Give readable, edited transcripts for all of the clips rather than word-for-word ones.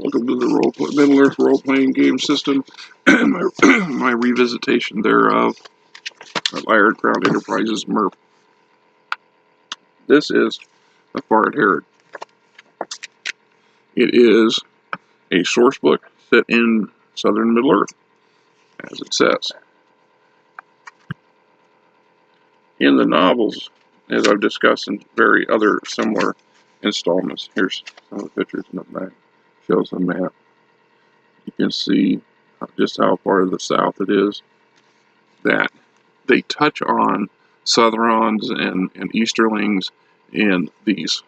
Welcome to the Middle Earth role-playing game system. my revisitation thereof of Iron Crown Enterprises MERP. This is the Far Harad. It is a source book set in southern Middle Earth, as it says. In the novels, as I've discussed in very other similar installments, here's some of the pictures in the back. Shows the map. You can see just how far to the south it is. That they touch on Southrons and Easterlings and these,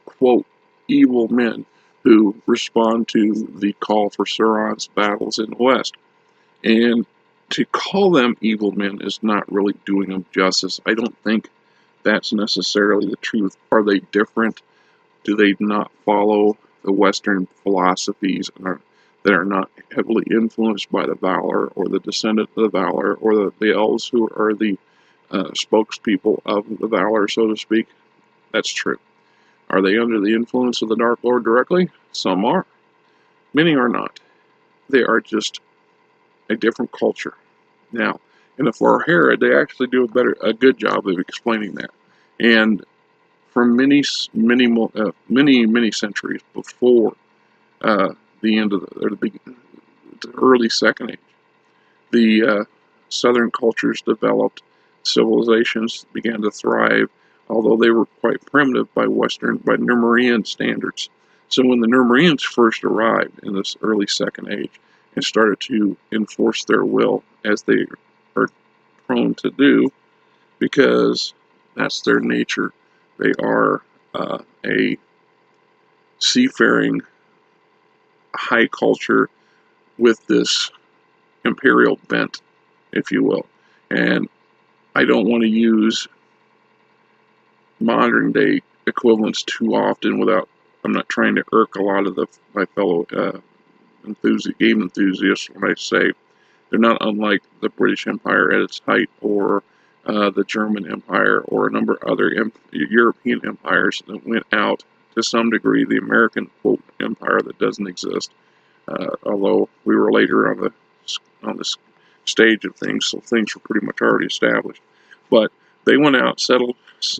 quote, evil men who respond to the call for Sauron's battles in the West. And to call them evil men is not really doing them justice. I don't think that's necessarily the truth. Are they different? Do they not follow the Western philosophies that are not heavily influenced by the Valar or the descendant of the Valar or the elves who are the spokespeople of the Valar, so to speak? That's true. Are they under the influence of the Dark Lord directly? Some are. Many are not. They are just a different culture. Now, in the Far Harad, they actually do a good job of explaining that. And for many centuries before the end of the early Second Age, the southern cultures developed, civilizations began to thrive, although they were quite primitive by Numerian standards. So when the Numerians first arrived in this early Second Age and started to enforce their will, as they are prone to do, because that's their nature, they are a seafaring high culture with this imperial bent, if you will. And I don't want to use modern day equivalents too often I'm not trying to irk a lot of my fellow game enthusiasts when I say they're not unlike the British Empire at its height, or the German Empire, or a number of other European empires that went out to some degree. The American, quote, empire that doesn't exist, although we were later on the stage of things, so things were pretty much already established. But they went out, settled,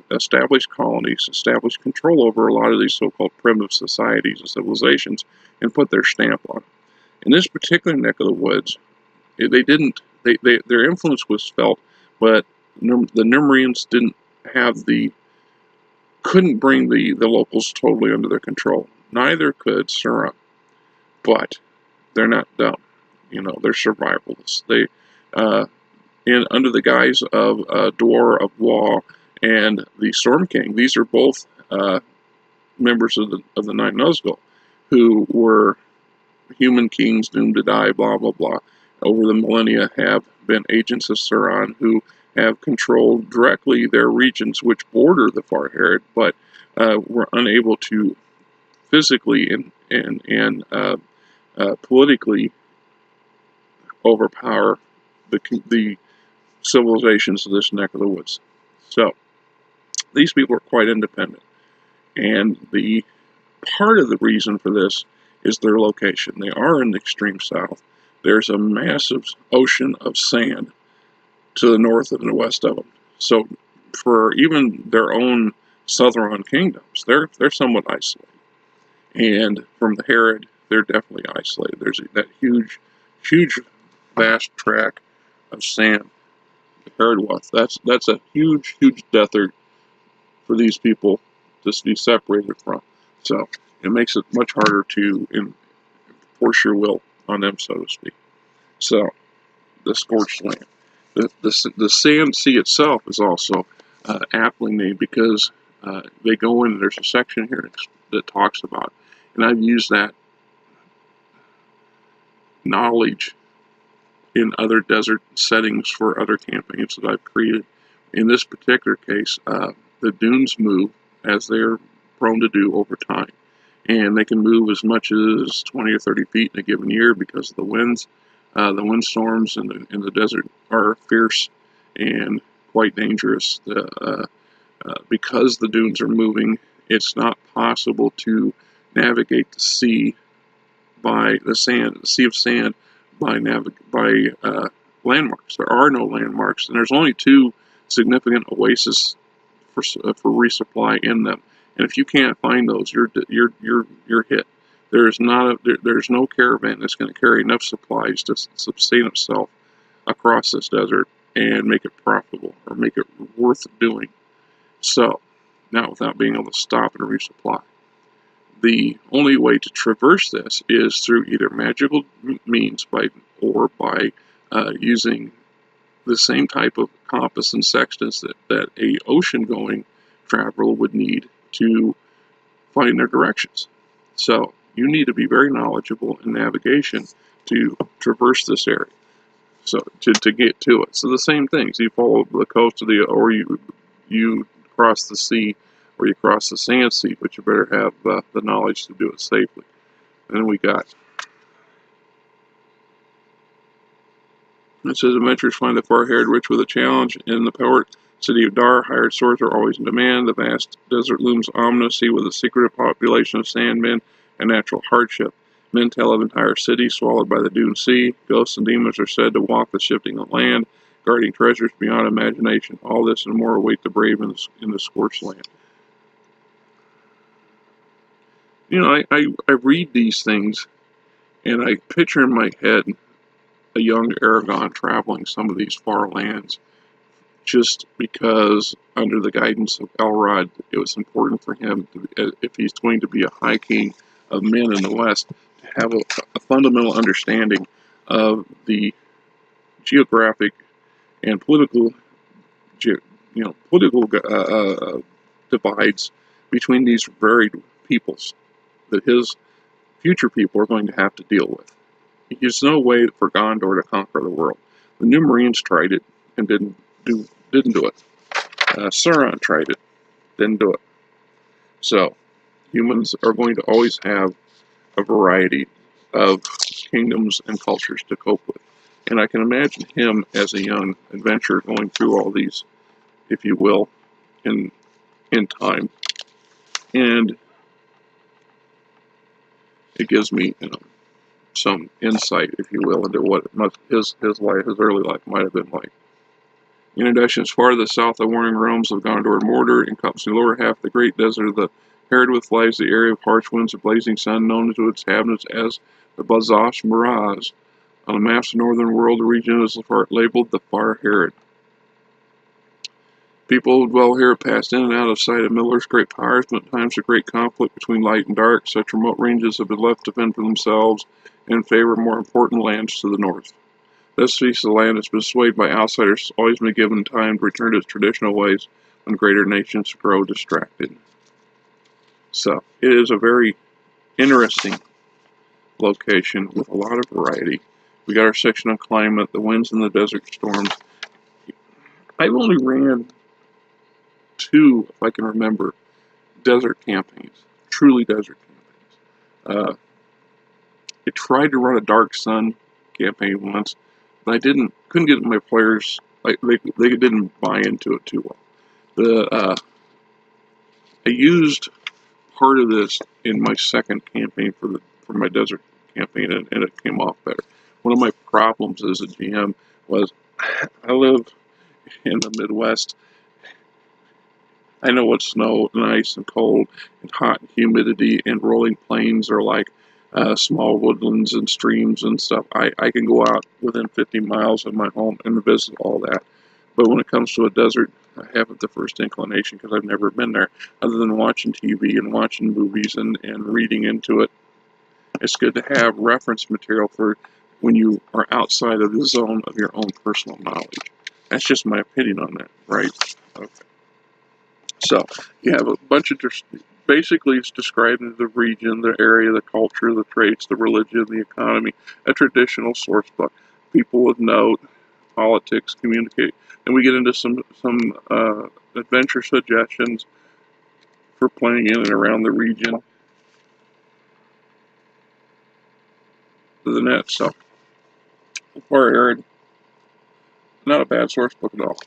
established colonies, established control over a lot of these so-called primitive societies and civilizations, and put their stamp on it. In this particular neck of the woods, their influence was felt, but the Numerians couldn't bring the locals totally under their control. Neither could Sauron, but they're not dumb. They're survivalists. They, under the guise of Dwar of Wa and the Storm King, these are both members of the Night Nazgul, who were human kings doomed to die, blah, blah, blah. Over the millennia have been agents of Sauron who have controlled directly their regions which border the Far Harad, but were unable to physically and politically overpower the civilizations of this neck of the woods. So these people are quite independent, and the part of the reason for this is their location. They are in the extreme south. There's a massive ocean of sand to the north and the west of them. So for even their own southern kingdoms, they're somewhat isolated. And from the Harad, they're definitely isolated. There's that huge, vast tract of sand, the Harad. That's a huge desert for these people to be separated from. So it makes it much harder to enforce your will on them, so to speak. So the Scorched Land. The Sand Sea itself is also aptly named because they go in, there's a section here that talks about it. And I've used that knowledge in other desert settings for other campaigns that I've created. In this particular case, the dunes move as they're prone to do over time. And they can move as much as 20 or 30 feet in a given year because of the winds. The windstorms in the desert are fierce and quite dangerous. Because the dunes are moving, it's not possible to navigate the sea by the sea of sand by landmarks. There are no landmarks, and there's only 2 significant oases for resupply in them. And if you can't find those, you're hit. There's no caravan that's going to carry enough supplies to sustain itself across this desert and make it profitable or make it worth doing. So, not without being able to stop and resupply. The only way to traverse this is through either magical means or by using the same type of compass and sextants that a ocean-going traveler would need to find their directions. So you need to be very knowledgeable in navigation to traverse this area. So to get to it. So the same things. You follow the coast of or you cross the sea, or you cross the sand sea, but you better have the knowledge to do it safely. And then we got, it says, adventurers find the Far Harad rich with a challenge. In the port city of Dar, hired swords are always in demand. The vast desert looms ominously with a secretive population of Sandmen and natural hardship. Men tell of entire cities swallowed by the Dune Sea. Ghosts and demons are said to walk the shifting land, guarding treasures beyond imagination. All this and more await the brave in the Scorched Land. You know, I read these things, and I picture in my head a young Aragon traveling some of these far lands, just because under the guidance of Elrod, it was important for him, if he's going to be a high king of men in the West, to have a fundamental understanding of the geographic and political divides between these varied peoples that his future people are going to have to deal with. There's no way for Gondor to conquer the world. The New Marines tried it and didn't do it. Sauron tried it, didn't do it. So humans are going to always have a variety of kingdoms and cultures to cope with. And I can imagine him as a young adventurer going through all these, if you will, in time. And it gives me, some insight, if you will, into what his early life might have been like. In addition, as far to the south, the warring realms of Gondor and Mordor encompass the lower half of the great desert of the Harad lies the area of harsh winds and blazing sun, known to its inhabitants as the Bazash Miraz. On the maps of the northern world, the region is labeled the Far Harad. People who dwell here have passed in and out of sight of Middle-earth's great powers, but at times of great conflict between light and dark. Such remote ranges have been left to fend for themselves in favor of more important lands to the north. This piece of the land has been swayed by outsiders, has always been given time to return to its traditional ways when greater nations grow distracted. So, it is a very interesting location with a lot of variety. We got our section on climate, the winds and the desert storms. I've only ran 2, if I can remember, desert campaigns, truly desert campaigns. I tried to run a dark sun campaign once, but I couldn't get my players, they didn't buy into it too well. I used part of this in my second campaign for my desert campaign, and it came off better. One of my problems as a GM was I live in the Midwest. I know what snow and ice and cold and hot and humidity and rolling plains are like. Small woodlands and streams and stuff. I can go out within 50 miles of my home and visit all that. But when it comes to a desert, I haven't the first inclination because I've never been there, other than watching TV and watching movies and reading into it. It's good to have reference material for when you are outside of the zone of your own personal knowledge. That's just my opinion on that, right? Okay. So you have a bunch of basically it's describing the region, the area, the culture, the traits, the religion, the economy, a traditional source book. People of note, politics, communicate. And we get into some adventure suggestions for playing in and around the region. To the net, so Far Harad, not a bad source book at all.